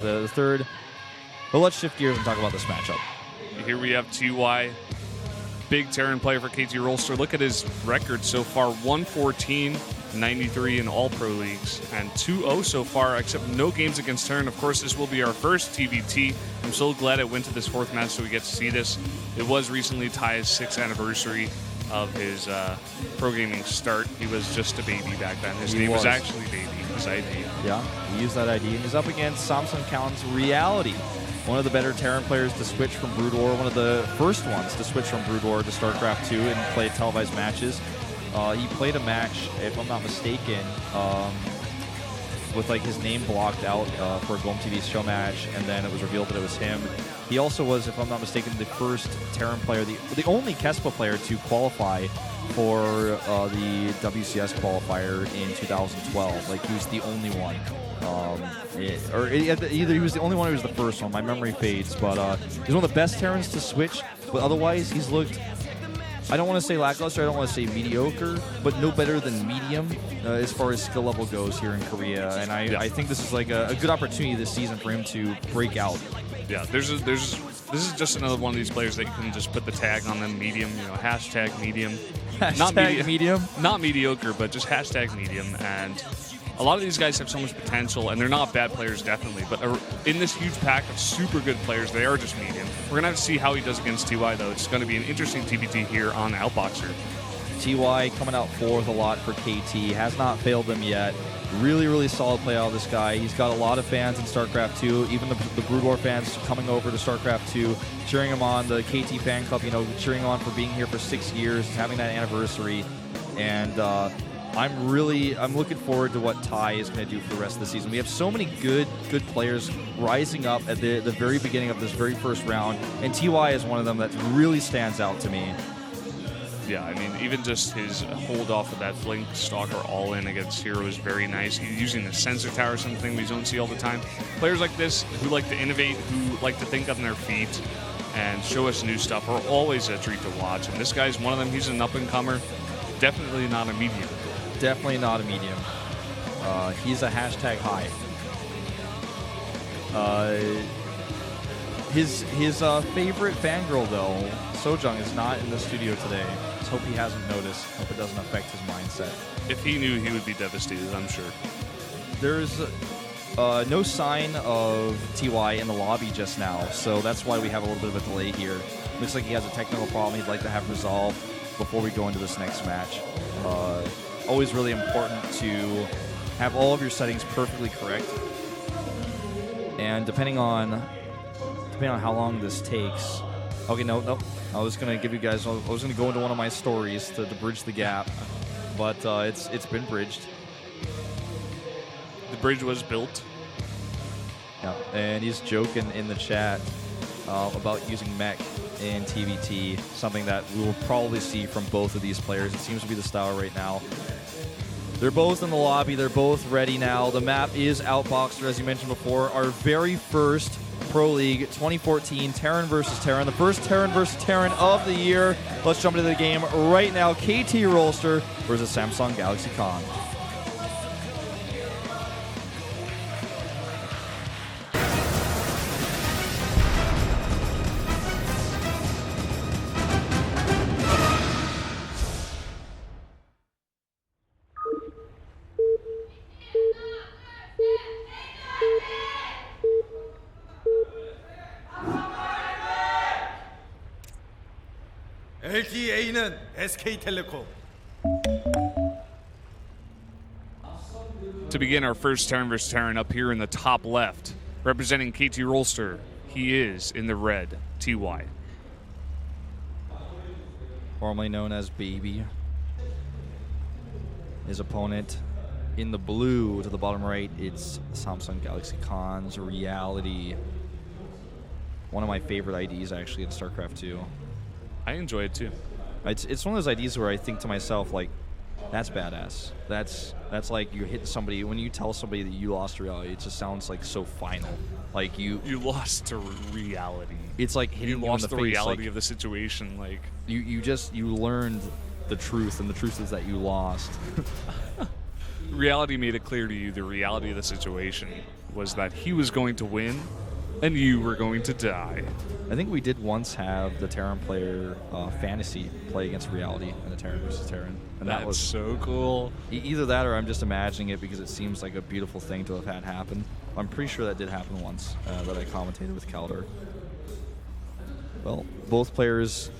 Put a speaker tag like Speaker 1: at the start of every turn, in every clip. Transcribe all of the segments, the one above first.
Speaker 1: the third. But let's shift gears and talk about this matchup.
Speaker 2: Here we have TY, big Terran player for KT Rolster. Look at his record so far: 114, 93 in all pro leagues, and 2-0 so far, except no games against Terran. Of course, this will be our first TBT. I'm so glad it went to this fourth match so we get to see this. It was recently Ty's 6th anniversary of his pro gaming start. He was just a baby back then. His name was actually Baby, his ID.
Speaker 1: Yeah, he used that ID. And he's up against Samsung Coun's Reality, one of the better Terran players to switch from Brood War, one of the first ones to switch from Brood War to StarCraft 2 and play televised matches. He played a match, if I'm not mistaken, with like his name blocked out for a Golem TV's show match, and then it was revealed that it was him. He also was, if I'm not mistaken, the first Terran player, the only Kespa player to qualify for the WCS qualifier in 2012. Like, he was the only one. Either he was the only one or he was the first one. My memory fades, but he's one of the best Terrans to switch. But otherwise, he's looked, I don't want to say lackluster, I don't want to say mediocre, but no better than medium as far as skill level goes here in Korea. And I think this is like a good opportunity this season for him to break out.
Speaker 2: Yeah, this is just another one of these players that you can just put the tag on them, medium, hashtag medium.
Speaker 1: Hashtag medium?
Speaker 2: Not mediocre, but just hashtag medium. And a lot of these guys have so much potential, and they're not bad players, definitely. But in this huge pack of super good players, they are just medium. We're going to have to see how he does against TY, though. It's going to be an interesting TBT here on Outboxer.
Speaker 1: TY coming out fourth a lot for KT. Has not failed them yet. Really, really solid play out of this guy. He's got a lot of fans in StarCraft 2. Even the Brood War fans coming over to StarCraft 2, cheering him on. The KT fan club, cheering him on for being here for 6 years, having that anniversary. And I'm looking forward to what Ty is going to do for the rest of the season. We have so many good players rising up at the very beginning of this very first round, and TY is one of them that really stands out to me.
Speaker 2: Yeah, I mean, even just his hold off of that Flink Stalker all-in against Hero is very nice. He's using the sensor tower, something we don't see all the time. Players like this who like to innovate, who like to think on their feet and show us new stuff are always a treat to watch. And this guy's one of them. He's an up-and-comer. Definitely not a medium.
Speaker 1: Definitely not a medium. He's a hashtag high. His favorite fangirl, though, Sojung, is not in the studio today. Let's hope he hasn't noticed. Hope it doesn't affect his mindset.
Speaker 2: If he knew, he would be devastated, I'm sure.
Speaker 1: There's no sign of TY in the lobby just now, so that's why we have a little bit of a delay here. Looks like he has a technical problem he'd like to have resolved before we go into this next match. Always really important to have all of your settings perfectly correct. And depending on how long this takes. Okay, no. I was going to give you guys, I was going to go into one of my stories to bridge the gap, but it's been bridged.
Speaker 2: The bridge was built.
Speaker 1: Yeah, and he's joking in the chat about using mech in TBT, something that we will probably see from both of these players. It seems to be the style right now. They're both in the lobby. They're both ready now. The map is Outboxer, as you mentioned before. Our very first Pro League 2014 Terran versus Terran. The first Terran versus Terran of the year. Let's jump into the game right now. KT Rolster versus Samsung Galaxy Con.
Speaker 3: LTA는 SK텔레콤.
Speaker 2: To begin our first Terran vs. Terran up here in the top left, representing KT Rolster, he is in the red, TY.
Speaker 1: Formerly known as Baby. His opponent in the blue to the bottom right, it's Samsung Galaxy Con's Reality. One of my favorite IDs actually in StarCraft 2.
Speaker 2: I enjoy it too.
Speaker 1: It's one of those IDs where I think to myself, like, that's badass. That's like you hit somebody, when you tell somebody that you lost to reality, it just sounds like so final. Like you
Speaker 2: lost to reality.
Speaker 1: It's like hitting you
Speaker 2: lost
Speaker 1: in the
Speaker 2: the
Speaker 1: face.
Speaker 2: reality
Speaker 1: Like,
Speaker 2: of the situation. Like
Speaker 1: you learned the truth, and the truth is that you lost.
Speaker 2: reality made it clear to you the reality of the situation. was that he was going to win and you were going to die.
Speaker 1: I think we did once have the Terran player fantasy play against reality in the Terran versus Terran. And that was
Speaker 2: so cool.
Speaker 1: Either that or I'm just imagining it because it seems like a beautiful thing to have had happen. I'm pretty sure that did happen once that I commentated with Kaldor. Well, both players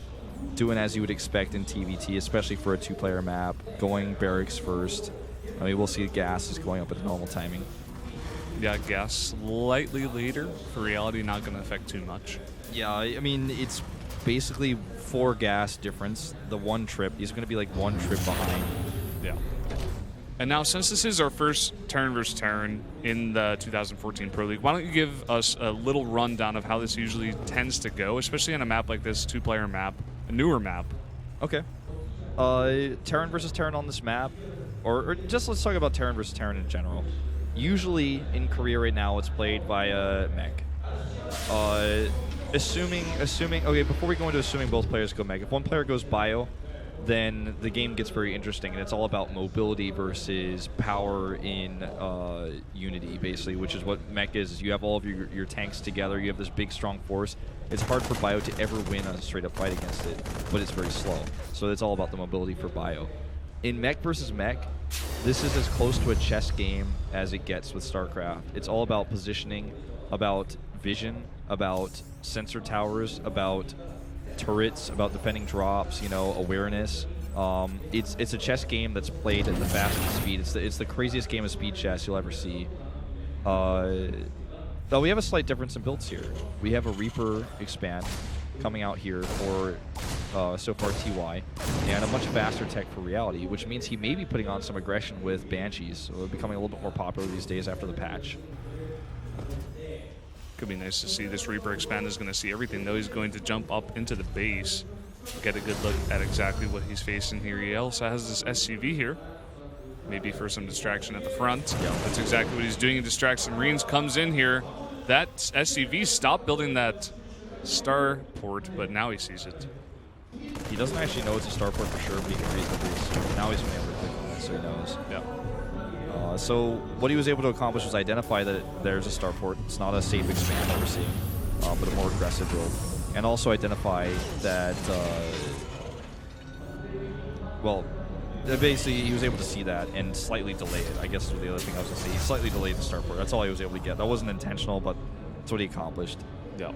Speaker 1: doing as you would expect in TVT, especially for a 2-player map, going barracks first. I mean, we'll see gas is going up at normal timing.
Speaker 2: Yeah, gas slightly later. For reality, not going to affect too much.
Speaker 1: Yeah, I mean, it's basically 4 gas difference. The 1 trip, he's going to be like 1 trip behind.
Speaker 2: Yeah. And now, since this is our first Terran versus Terran in the 2014 Pro League, why don't you give us a little rundown of how this usually tends to go, especially on a map like this, 2-player map, a newer map.
Speaker 1: Okay. Terran versus Terran on this map, or just let's talk about Terran versus Terran in general. Usually in Korea right now, it's played via mech. Assuming, okay, before we go into assuming both players go mech, if one player goes bio, then the game gets very interesting, and it's all about mobility versus power in unity, basically, which is what mech is you have all of your tanks together, you have this big, strong force. It's hard for bio to ever win a straight-up fight against it, but it's very slow. So it's all about the mobility for bio. In mech versus mech, this is as close to a chess game as it gets with StarCraft. It's all about positioning, about vision, about sensor towers, about turrets, about defending drops, awareness. It's a chess game that's played at the fastest speed. It's the craziest game of speed chess you'll ever see. Though we have a slight difference in builds here. We have a Reaper expand coming out here for so far TY, and a much faster tech for reality, which means he may be putting on some aggression with Banshees, so they're becoming a little bit more popular these days after the patch.
Speaker 2: Could be nice to see. This Reaper expand is going to see everything, though. He's going to jump up into the base, get a good look at exactly what he's facing here. He also has this SCV here, maybe for some distraction at the front.
Speaker 1: Yeah.
Speaker 2: That's exactly what he's doing. He distracts the Marines, comes in here. That SCV stopped building that starport, but now he sees it.
Speaker 1: He doesn't actually know it's a starport for sure, but he can read the base. Now he's been able to click on it, so he knows.
Speaker 2: Yeah.
Speaker 1: So what he was able to accomplish was identify that there's a starport. It's not a safe expand that we're seeing, but a more aggressive build. And also identify that, basically he was able to see that and slightly delay it. I guess is the other thing I was going to say. He slightly delayed the starport. That's all he was able to get. That wasn't intentional, but that's what he accomplished.
Speaker 2: Yeah.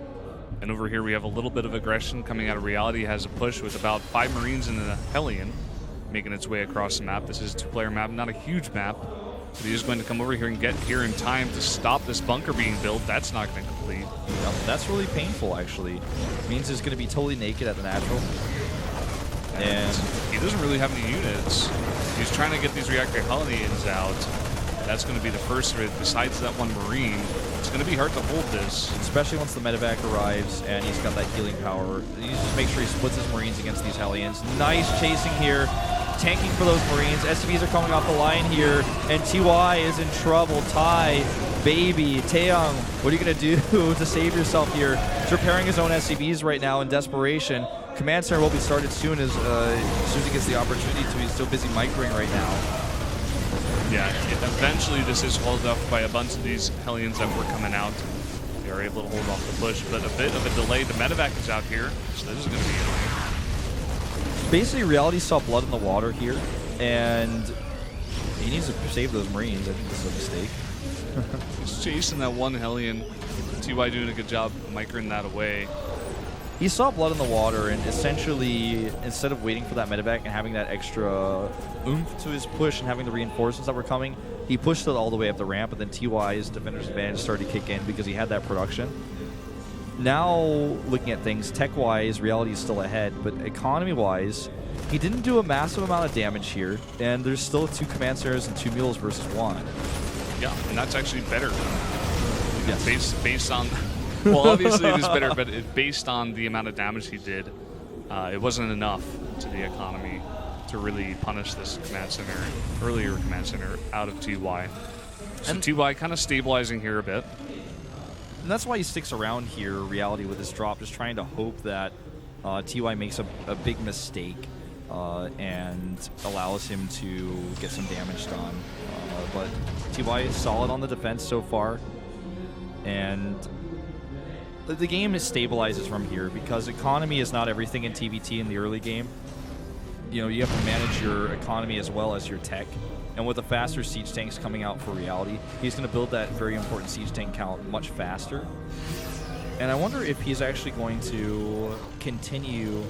Speaker 2: And over here we have a little bit of aggression coming out of reality. He has a push with about 5 Marines and a Hellion making its way across the map. This is a 2-player map, not a huge map. But he is going to come over here and get here in time to stop this bunker being built. That's not going to complete.
Speaker 1: Yeah, that's really painful, actually. It means he's going to be totally naked at the natural. And
Speaker 2: he doesn't really have any units. He's trying to get these reactor Hellions out. That's going to be the first of it. Besides that 1 Marine, it's going to be hard to hold this.
Speaker 1: Especially once the medevac arrives and he's got that healing power. You just make sure he splits his Marines against these Hellions. Nice chasing here. Tanking for those Marines. SCVs are coming off the line here, and TY is in trouble. Tai, baby, Taeyong, what are you going to do to save yourself here? He's repairing his own SCVs right now in desperation. Command Center will be started soon as soon as he gets the opportunity to. He's still busy microing right now.
Speaker 2: Yeah, eventually this is hauled off by a bunch of these Hellions that were coming out. They are able to hold off the push, but a bit of a delay. The medevac is out here, so this is going to be annoying.
Speaker 1: Basically, reality saw blood in the water here, and he needs to save those Marines. I think this is a mistake.
Speaker 2: He's chasing that 1 Hellion. TY doing a good job microing that away.
Speaker 1: He saw blood in the water, and essentially, instead of waiting for that medevac and having that extra oomph to his push and having the reinforcements that were coming, he pushed it all the way up the ramp, and then TY's defender's advantage started to kick in because he had that production. Now, looking at things, tech-wise, reality is still ahead, but economy-wise, he didn't do a massive amount of damage here, and there's still 2 command centers and 2 mules versus 1.
Speaker 2: Yeah, and that's actually better.
Speaker 1: Yes.
Speaker 2: Based on, well, obviously it is better, but based on the amount of damage he did, it wasn't enough to the economy to really punish this command center, earlier command center, out of TY. So
Speaker 1: And
Speaker 2: TY kind of stabilizing here a bit.
Speaker 1: And that's why he sticks around here, reality, with this drop, just trying to hope that TY makes a big mistake and allows him to get some damage done. But TY is solid on the defense so far. And the game stabilizes from here because economy is not everything in TVT in the early game. You know, you have to manage your economy as well as your tech. And with the faster siege tanks coming out for Reality, he's going to build that very important siege tank count much faster. And I wonder if he's actually going to continue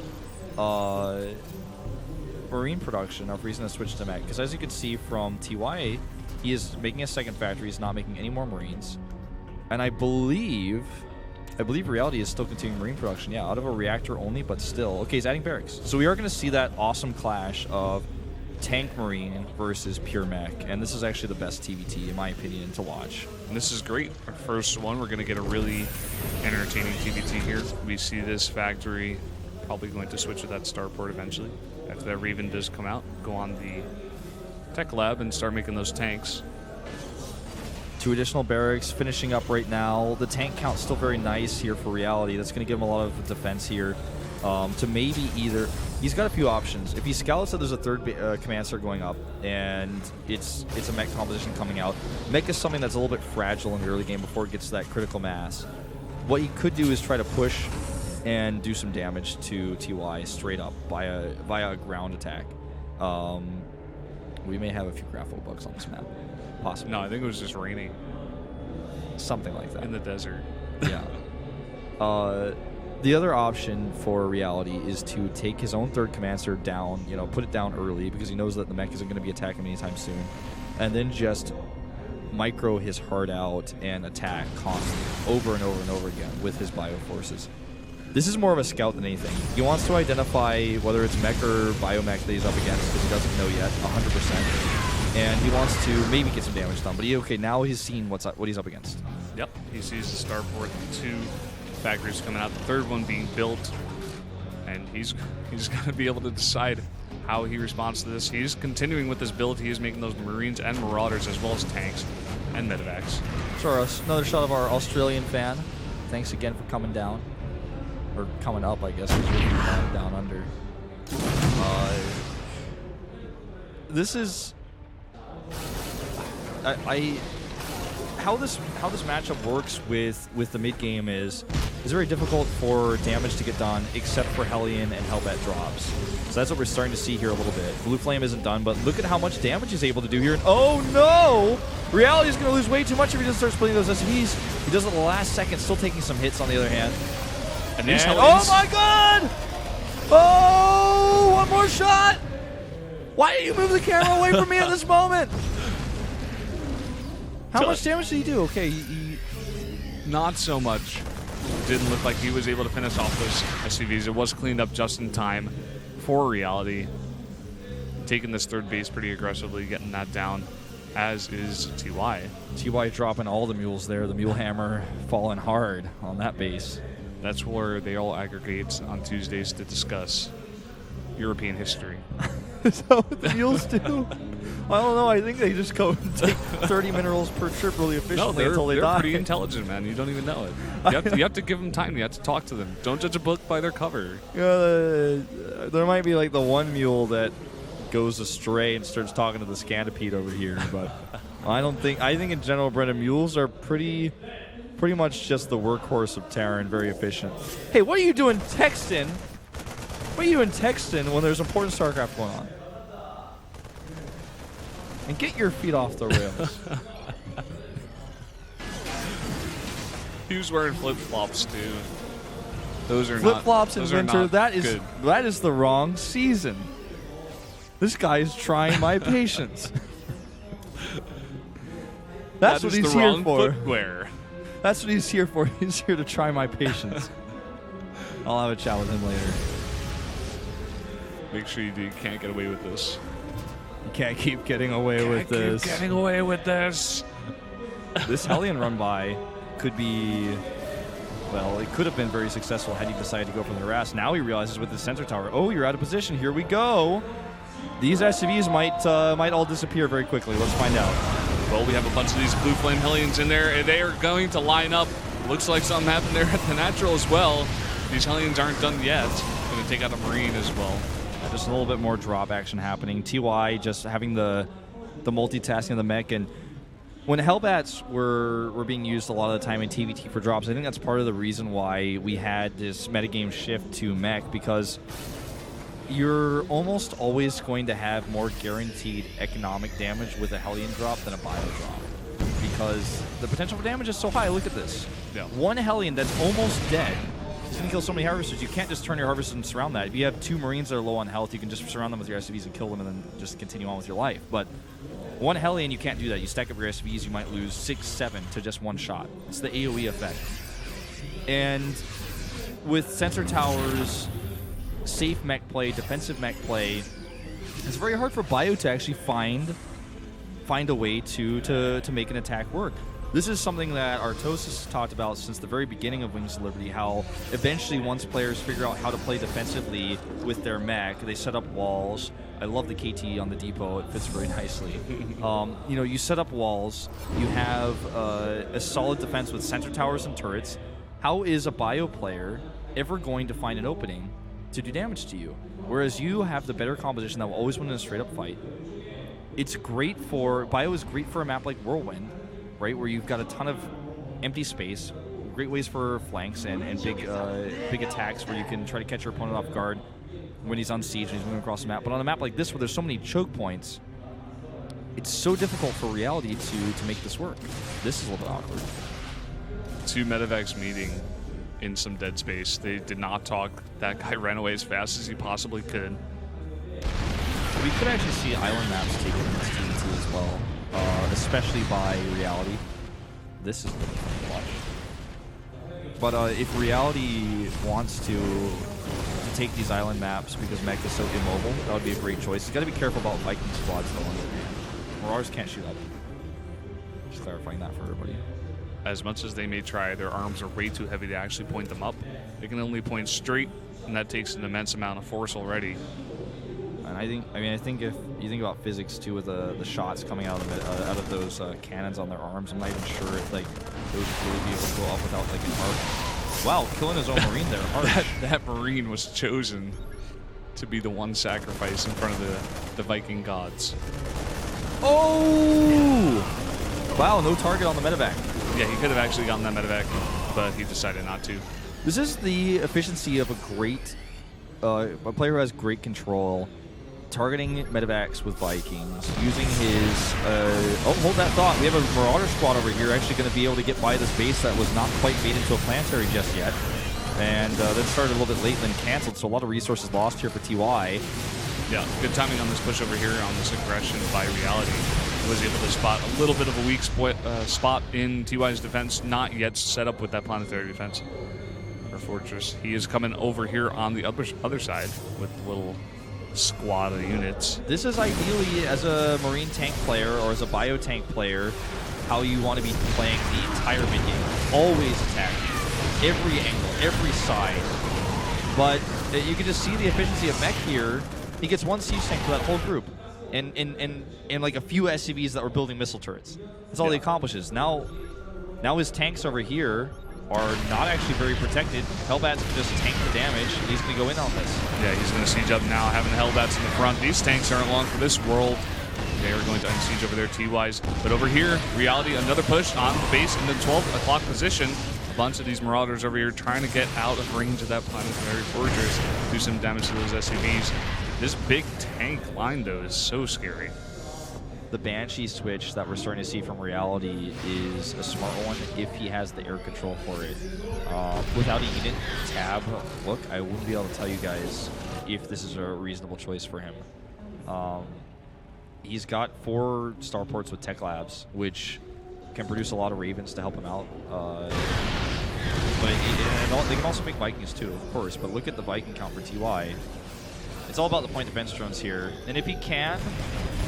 Speaker 1: marine production, or if he's going to switch to mech. Because as you can see from TY, he is making a second factory. He's not making any more marines. And I believe Reality is still continuing marine production. Yeah, out of a reactor only, but still. Okay, he's adding barracks. So we are going to see that awesome clash of tank marine versus pure mech. And this is actually the best TVT, in my opinion, to watch.
Speaker 2: And this is great. Our first one, we're going to get a really entertaining TVT here. We see this factory probably going to switch to that starport eventually. After that Raven does come out, go on the tech lab and start making those tanks.
Speaker 1: 2 additional barracks finishing up right now. The tank count's still very nice here for Reality. That's going to give him a lot of defense here. To maybe either... He's got a few options. If he scouts that there's a third command center going up and it's a mech composition coming out, mech is something that's a little bit fragile in the early game before it gets to that critical mass. What he could do is try to push and do some damage to TY straight up via a ground attack. We may have a few graphical bugs on this map. Possibly.
Speaker 2: No, I think it was just raining.
Speaker 1: Something like that.
Speaker 2: In the desert.
Speaker 1: Yeah. The other option for Reality is to take his own third command center down, you know, put it down early because he knows that the mech isn't going to be attacking him anytime soon, and then just micro his heart out and attack constantly over and over and over again with his bioforces. This is more of a scout than anything. He wants to identify whether it's mech or biomech that he's up against because he doesn't know yet 100%. And he wants to maybe get some damage done, but now he's seen what he's up against.
Speaker 2: Yep, he sees the starport, 2 factories coming out, the third one being built, and he's going to be able to decide how he responds to this. He's continuing with this build. He is making those Marines and Marauders as well as tanks and medevacs.
Speaker 1: Soros, another shot of our Australian fan. Thanks again for coming down. Or coming up, I guess, because you're down under. This is... How this matchup works with the mid game is very difficult for damage to get done except for Hellion and Hellbat drops. So that's what we're starting to see here a little bit. Blue Flame isn't done, but look at how much damage he's able to do here. And oh no! Reality is going to lose way too much if he doesn't start splitting those SCVs. He does it in the last second, still taking some hits on the other hand.
Speaker 2: And
Speaker 1: oh my god! Oh, one more shot! Why did you move the camera away from me at this moment? How much damage did he do? Okay, he
Speaker 2: not so much. Didn't look like he was able to finish off those SCVs. It was cleaned up just in time for Reality. Taking this third base pretty aggressively, getting that down, as is TY.
Speaker 1: TY dropping all the mules there. The mule hammer falling hard on that base.
Speaker 2: That's where they all aggregate on Tuesdays to discuss European history.
Speaker 1: Is that what the mules do? I don't know. I think they just go and take 30 minerals per trip really efficiently until they die.
Speaker 2: They're pretty intelligent, man. You don't even know it. You have to give them time. You have to talk to them. Don't judge a book by their cover.
Speaker 1: There might be like the one mule that goes astray and starts talking to the Scantipede over here, but I think in general, Brendan, mules are pretty much just the workhorse of Terran, very efficient. Hey, what are you doing texting? What are you doing texting when there's important StarCraft going on? And get your feet off the rails.
Speaker 2: He was wearing flip-flops, too. Those are
Speaker 1: flip-flops in winter. That
Speaker 2: is
Speaker 1: the wrong season. This guy is trying my patience. That's what he's here for.
Speaker 2: Footwear.
Speaker 1: That's what he's here for. He's here to try my patience. I'll have a chat with him later.
Speaker 2: Make sure you can't get away with this.
Speaker 1: You can't keep getting away with this.
Speaker 2: Keep getting away with this.
Speaker 1: This Hellion run by could be, well, it could have been very successful had he decided to go for the harass. Now he realizes with the sensor tower, oh, you're out of position. Here we go. These SCVs might all disappear very quickly. Let's find out.
Speaker 2: Well, we have a bunch of these Blue Flame Hellions in there, and they are going to line up. Looks like something happened there at the natural as well. These Hellions aren't done yet. Going to take out a Marine as well.
Speaker 1: Just a little bit more drop action happening. TY just having the multitasking of the mech, and when Hellbats were being used a lot of the time in TVT for drops, I think that's part of the reason why we had this metagame shift to mech, because you're almost always going to have more guaranteed economic damage with a Hellion drop than a Bio drop, because the potential for damage is so high. Look at this.
Speaker 2: Yeah.
Speaker 1: One Hellion that's almost dead is going to kill so many Harvesters. You can't just turn your Harvesters and surround that. If you have 2 Marines that are low on health, you can just surround them with your SCVs and kill them and then just continue on with your life. But one Hellion, you can't do that. You stack up your SCVs, you might lose 6, 7 to just one shot. It's the AoE effect. And with sensor towers, safe mech play, defensive mech play, it's very hard for Bio to actually find a way to make an attack work. This is something that Artos has talked about since the very beginning of Wings of Liberty, how eventually once players figure out how to play defensively with their mech, they set up walls. I love the KT on the depot. It fits very nicely. You know, you set up walls. You have a solid defense with sensor towers and turrets. How is a Bio player ever going to find an opening to do damage to you? Whereas you have the better composition that will always win in a straight-up fight. It's great for... Bio is great for a map like Whirlwind, right, where you've got a ton of empty space, great ways for flanks and big attacks where you can try to catch your opponent off guard when he's on siege and he's moving across the map. But on a map like this where there's so many choke points, it's so difficult for Reality to make this work. This is a little bit awkward.
Speaker 2: 2 medevacs meeting in some dead space. They did not talk. That guy ran away as fast as he possibly could.
Speaker 1: We could actually see island maps taken in this TVT as well, especially by Reality. This is really fun to watch. But if Reality wants to take these island maps because mech is so immobile, that would be a great choice. You got to be careful about Viking squads though on the hand. Marauders can't shoot up. Just clarifying that for everybody.
Speaker 2: As much as they may try, their arms are way too heavy to actually point them up. They can only point straight, and that takes an immense amount of force already.
Speaker 1: And I think if you think about physics too, with the shots coming out of those cannons on their arms, I'm not even sure if like they would really be able to go up without like an arc. Wow, killing his own Marine there. Harsh.
Speaker 2: that Marine was chosen to be the one sacrifice in front of the Viking gods.
Speaker 1: Oh! Wow, no target on the medevac.
Speaker 2: Yeah, he could have actually gotten that medevac, but he decided not to.
Speaker 1: This is the efficiency of a great a player who has great control, targeting medevacs with Vikings, using his... hold that thought. We have a Marauder squad over here actually going to be able to get by this base that was not quite made into a planetary just yet. And then started a little bit late and then canceled, so a lot of resources lost here for TY.
Speaker 2: Yeah, good timing on this push over here on this aggression by Reality. He was able to spot a little bit of a weak spot in TY's defense, not yet set up with that planetary defense or fortress. He is coming over here on the other side with a little squad of units.
Speaker 1: This is ideally, as a Marine tank player or as a bio tank player, how you want to be playing the entire mid-game. Always attacking. Every angle, every side. But you can just see the efficiency of mech here. He gets one siege tank for that whole group. And like a few SCVs that were building missile turrets. That's all he accomplishes. Now his tanks over here are not actually very protected. Hellbats can just tank the damage. He's going to go in on this.
Speaker 2: Yeah, he's going to siege up now, having Hellbats in the front. These tanks aren't long for this world. They are going to unsiege over there, TYs. But over here, Reality, another push on the base in the 12 o'clock position. A bunch of these Marauders over here trying to get out of range of that planetary fortress, do some damage to those SCVs. This big tank line, though, is so scary.
Speaker 1: The Banshee switch that we're starting to see from Reality is a smart one if he has the air control for it. Without a unit tab look, I wouldn't be able to tell you guys if this is a reasonable choice for him. He's got 4 starports with tech labs, which can produce a lot of Ravens to help him out. But they can also make Vikings too, of course. But look at the Viking count for TY. It's all about the point defense drones here. And if he can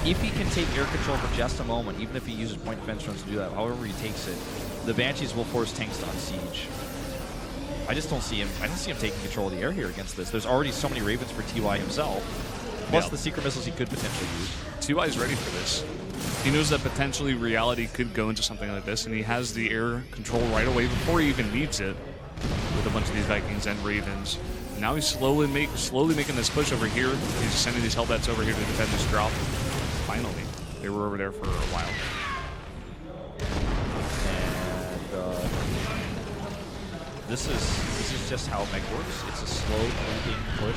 Speaker 1: take air control for just a moment, even if he uses point defense drones to do that, however he takes it, the Banshees will force tanks to unsiege. I just don't see him. I don't see him taking control of the air here against this. There's already so many Ravens for TY himself, plus the secret missiles he could potentially use.
Speaker 2: TY is ready for this. He knows that potentially Reality could go into something like this, and he has the air control right away before he even needs it with a bunch of these Vikings and Ravens. Now he's slowly making this push over here. He's sending these Hellbats over here to defend this drop. Finally, they were over there for a while.
Speaker 1: This is just how mech works. It's a slow creeping push.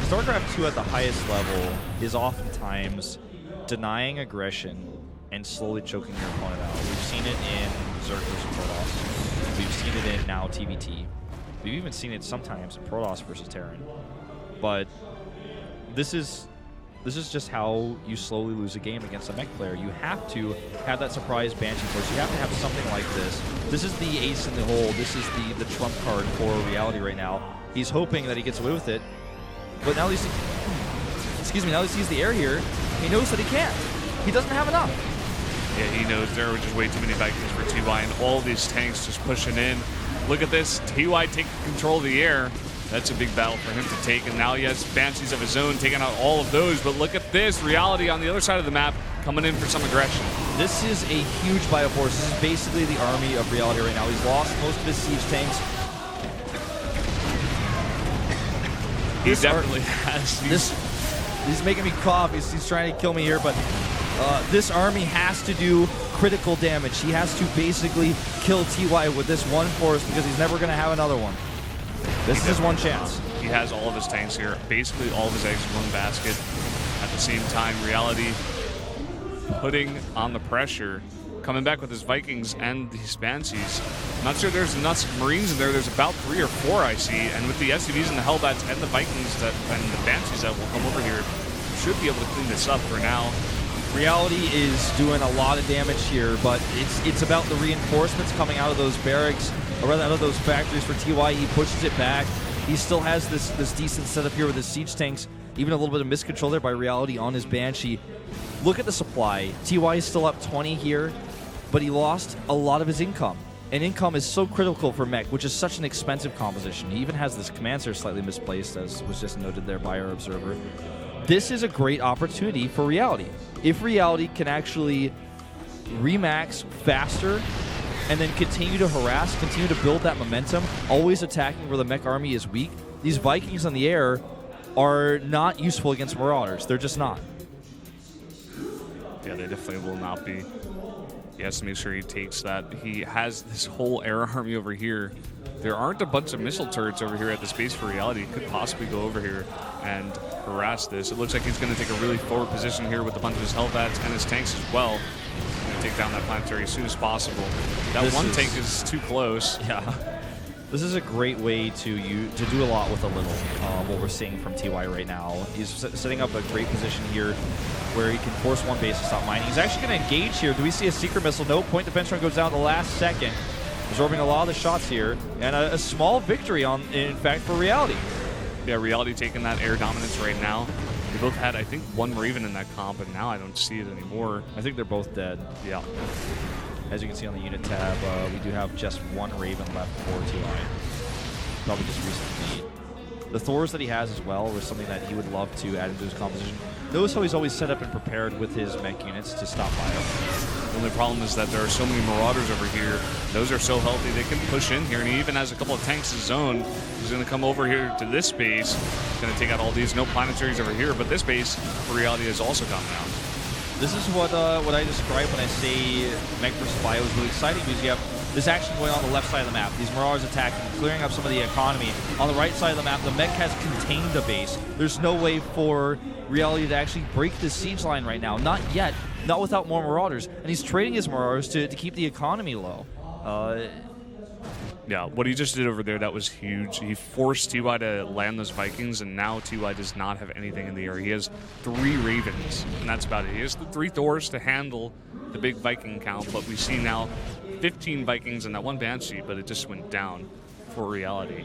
Speaker 1: StarCraft 2 at the highest level is oftentimes denying aggression and slowly choking your opponent out. We've seen it in Berserk versus Protoss. We've seen it in now TVT. We've even seen it sometimes in Protoss versus Terran. But this is just how you slowly lose a game against a mech player. You have to have that surprise Banshee force. You have to have something like this. This is the ace in the hole. This is the trump card for reality right now. He's hoping that he gets away with it. But now that he sees the air here, he knows that he can't. He doesn't have enough.
Speaker 2: Yeah, he knows there were just way too many Vikings for TY, and all these tanks just pushing in. Look at this, TY taking control of the air. That's a big battle for him to take, and now he has Banshees of his own, taking out all of those. But look at this, Reality on the other side of the map, coming in for some aggression.
Speaker 1: This is a huge Bioforce. This is basically the army of Reality right now. He's lost most of his siege tanks.
Speaker 2: He definitely has.
Speaker 1: He's making me cough. He's trying to kill me here, but this army has to do critical damage. He has to basically kill TY with this one force because he's never going to have another one. This is his one chance.
Speaker 2: He has all of his tanks here, basically all of his eggs in one basket. At the same time, Reality putting on the pressure, coming back with his Vikings and these Banshees. I'm not sure there's enough Marines in there. There's about 3 or 4 I see, and with the SCVs and the Hellbats and the Vikings and the Banshees that will come over here, should be able to clean this up for now.
Speaker 1: Reality is doing a lot of damage here, but it's about the reinforcements coming out of those barracks, or rather out of those factories for TY. He pushes it back. He still has this decent setup here with his siege tanks. Even a little bit of miscontrol there by Reality on his Banshee. Look at the supply. TY is still up 20 here, but he lost a lot of his income. And income is so critical for mech, which is such an expensive composition. He even has this command center slightly misplaced, as was just noted there by our observer. This is a great opportunity for Reality. If Reality can actually remax faster and then continue to harass, continue to build that momentum, always attacking where the mech army is weak, these Vikings on the air are not useful against Marauders. They're just not.
Speaker 2: Yeah, they definitely will not be. He has to make sure he takes that. He has this whole air army over here. There aren't a bunch of missile turrets over here at the space for Reality. He could possibly go over here and harass this. It looks like he's going to take a really forward position here with a bunch of his Hellbats and his tanks as well. He's going to take down that planetary as soon as possible. That tank is too close.
Speaker 1: Yeah. This is a great way to do a lot with a little, what we're seeing from TY right now. He's setting up a great position here where he can force one base to stop mining. He's actually going to engage here. Do we see a secret missile? No. Point defense run goes down at the last second, absorbing a lot of the shots here. And a small victory, in fact, for Reality.
Speaker 2: Yeah, Reality taking that air dominance right now. They both had, I think, one Raven in that comp, and now I don't see it anymore.
Speaker 1: I think they're both dead.
Speaker 2: Yeah.
Speaker 1: As you can see on the unit tab, we do have just one Raven left for TY. Probably just recently made. The Thors that he has as well was something that he would love to add into his composition. Notice how he's always set up and prepared with his mech units to stop bio.
Speaker 2: The only problem is that there are so many Marauders over here. Those are so healthy, they can push in here, and he even has a couple of tanks of his own. He's going to come over here to this base. He's going to take out all these. No planetaries over here, but this base for Reality has also come down.
Speaker 1: This is what I describe when I say mech versus bio is really exciting, because you have this action going on the left side of the map. These Marauders attacking, clearing up some of the economy. On the right side of the map, the mech has contained the base. There's no way for Reality to actually break the siege line right now. Not yet. Not without more Marauders. And he's trading his Marauders to keep the economy low.
Speaker 2: Yeah, what he just did over there, that was huge. He forced TY to land those Vikings, and now TY does not have anything in the air. He has 3 Ravens, and that's about it. He has the 3 Thors to handle the big Viking count, but we see now 15 Vikings and that 1 Banshee, but it just went down for Reality.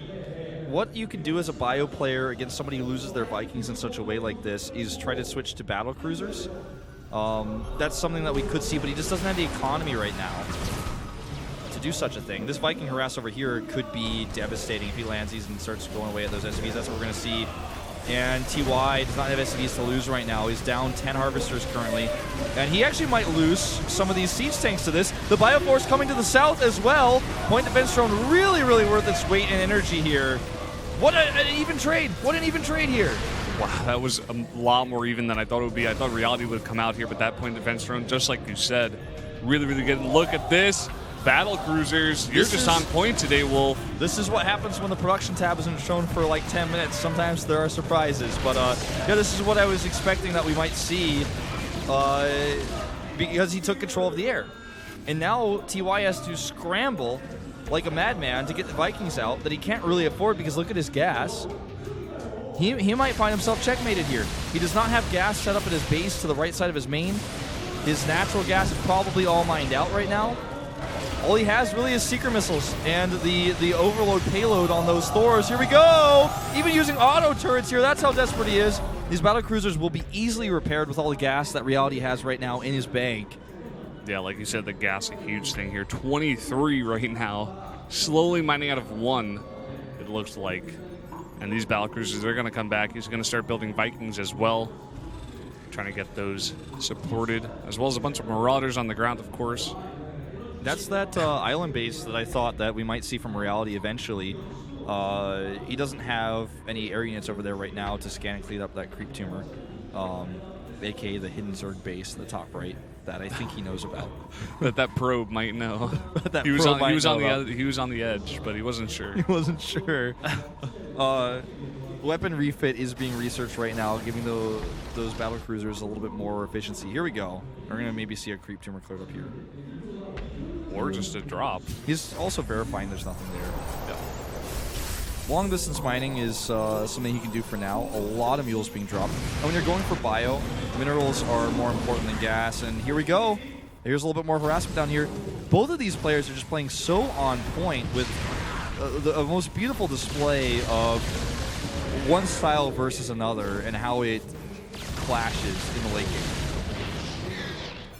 Speaker 1: What you can do as a bio player against somebody who loses their Vikings in such a way like this is try to switch to battle cruisers. That's something that we could see, but he just doesn't have the economy right now to do such a thing. This Viking harass over here could be devastating if he lands these and starts going away at those SCVs. That's what we're going to see. And TY does not have SCVs to lose right now. He's down 10 Harvesters currently. And he actually might lose some of these siege tanks to this. The Bioforce coming to the south as well. Point defense drone really, really worth its weight in energy here. What an even trade. What an even trade here.
Speaker 2: Wow, that was a lot more even than I thought it would be. I thought Reality would have come out here, but that point defense drone, just like you said, really, really good. And look at this. battle cruisers. You're just on point today, Wolf.
Speaker 1: This is what happens when the production tab isn't shown for like 10 minutes. Sometimes there are surprises, but yeah, this is what I was expecting that we might see because he took control of the air. And now TY has to scramble like a madman to get the Vikings out that he can't really afford because look at his gas. He might find himself checkmated here. He does not have gas set up at his base to the right side of his main. His natural gas is probably all mined out right now. All he has really is seeker missiles and the overload payload on those Thors. Here we go! Even using auto turrets here, that's how desperate he is. These battle cruisers will be easily repaired with all the gas that Reality has right now in his bank.
Speaker 2: Yeah, like you said, the gas a huge thing here. 23 right now. Slowly mining out of 1, it looks like. And these battle cruisers, they're going to come back. He's going to start building Vikings as well. Trying to get those supported, as well as a bunch of Marauders on the ground, of course.
Speaker 1: That's that island base that I thought that we might see from Reality eventually. He doesn't have any air units over there right now to scan and clean up that creep tumor, aka the hidden Zerg base in the top right that I think he knows about.
Speaker 2: that probe might know.
Speaker 1: He was on
Speaker 2: the edge, but he wasn't sure.
Speaker 1: He wasn't sure. Weapon refit is being researched right now, giving those battle cruisers a little bit more efficiency. Here we go. We're going to maybe see a creep tumor cleared up here.
Speaker 2: Or just a drop.
Speaker 1: He's also verifying there's nothing there.
Speaker 2: Yeah.
Speaker 1: Long distance mining is something he can do for now. A lot of mules being dropped. And when you're going for bio, minerals are more important than gas. And here we go. Here's a little bit more harassment down here. Both of these players are just playing so on point with the most beautiful display of one style versus another and how it clashes in the late game.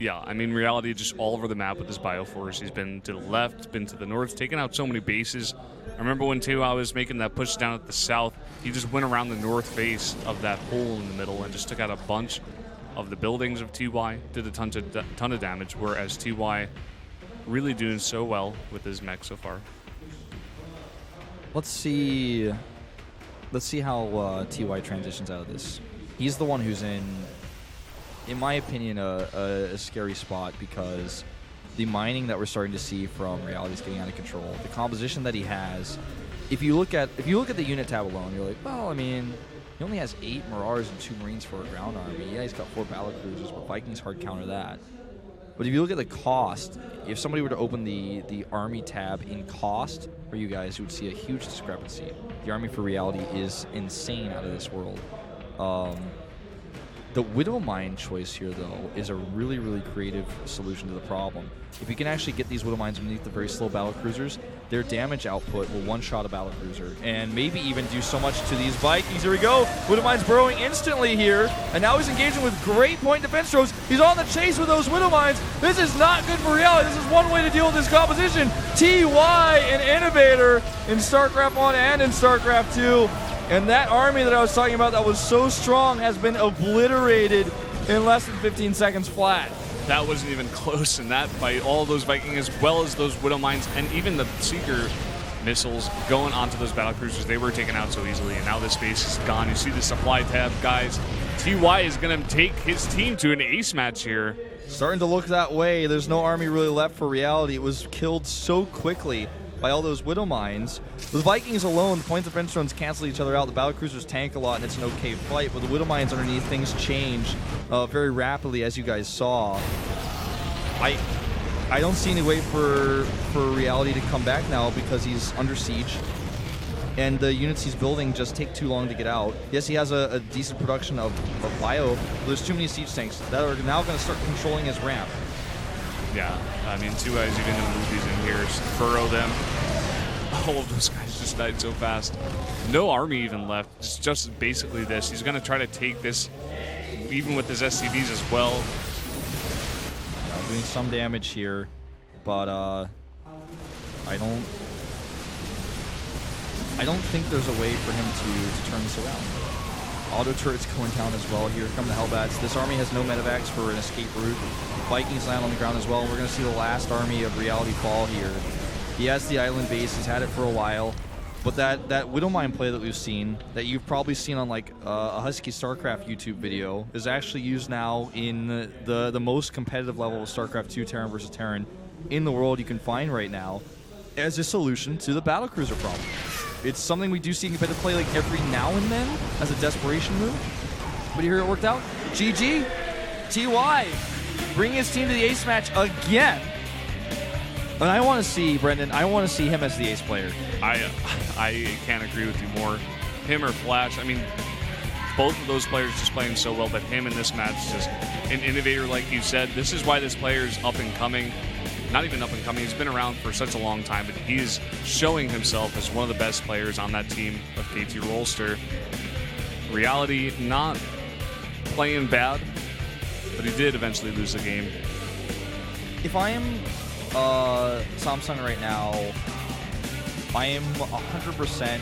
Speaker 2: Yeah, I mean, Reality just all over the map with his Bioforce. He's been to the left, been to the north, taken out so many bases. I remember when TY was making that push down at the south, he just went around the north face of that hole in the middle and just took out a bunch of the buildings of TY, did a ton of damage, whereas TY really doing so well with his mech so far.
Speaker 1: Let's see how TY transitions out of this. He's the one who's in my opinion, a scary spot because the mining that we're starting to see from Reality is getting out of control. The composition that he has, if you look at the unit tab alone, you're like, well, I mean, he only has 8 Marauders and 2 Marines for a ground army. Yeah, he's got 4 battle cruisers, but Vikings hard counter that. But if you look at the cost, if somebody were to open the army tab in cost for you guys, you would see a huge discrepancy. The army for Reality is insane out of this world. The Widow Mine choice here, though, is a really, really creative solution to the problem. If you can actually get these Widow Mines underneath the very slow battle cruisers, their damage output will one-shot a battle cruiser, and maybe even do so much to these Vikings. Here we go. Widow Mines burrowing instantly here, and now he's engaging with great point defense throws. He's on the chase with those Widow Mines. This is not good for Reality. This is one way to deal with this composition. TY, an innovator in StarCraft 1 and in StarCraft 2. And that army that I was talking about that was so strong has been obliterated in less than 15 seconds flat.
Speaker 2: That wasn't even close in that fight. All those Vikings, as well as those Widow Mines, and even the Seeker missiles going onto those battle cruisers, they were taken out so easily, and now this base is gone. You see the supply tab, guys. TY is going to take his team to an ace match here.
Speaker 1: Starting to look that way. There's no army really left for Reality. It was killed so quickly by all those Widow Mines. The Vikings alone, the point defense drones cancel each other out. The battle cruisers tank a lot, and it's an okay fight. But the Widow Mines underneath, things change very rapidly, as you guys saw. I don't see any way for Reality to come back now because he's under siege. And the units he's building just take too long to get out. Yes, he has a decent production of bio, but there's too many siege tanks that are now going to start controlling his ramp.
Speaker 2: Yeah, I mean, 2 guys even going to move these in here, furrow them. All of those guys just died so fast. No army even left. It's just basically this. He's going to try to take this, even with his SCVs as well.
Speaker 1: Yeah, doing some damage here, but I don't think there's a way for him to turn this around. Auto turrets going down as well. Here come the Hellbats. This army has no medevacs for an escape route. Vikings land on the ground as well. We're going to see the last army of Reality fall here. He has the island base. He's had it for a while. But that Widow Mine play that we've seen, that you've probably seen on like a Husky StarCraft YouTube video, is actually used now in the most competitive level of StarCraft 2 Terran versus Terran. in the world you can find right now as a solution to the battlecruiser problem. It's something we do see in competitive play like every now and then as a desperation move. But you hear it worked out? GG, TY, bringing his team to the ace match again. And I want to see, Brendan, I want to see him as the ace player.
Speaker 2: I can't agree with you more. Him or Flash, I mean, both of those players just playing so well, but him in this match is just an innovator, like you said. This is why this player is up and coming. Not even up and coming, he's been around for such a long time, but he is showing himself as one of the best players on that team of KT Rolster. Reality, not playing bad, but he did eventually lose the game.
Speaker 1: If I am Samsung right now, I am 100%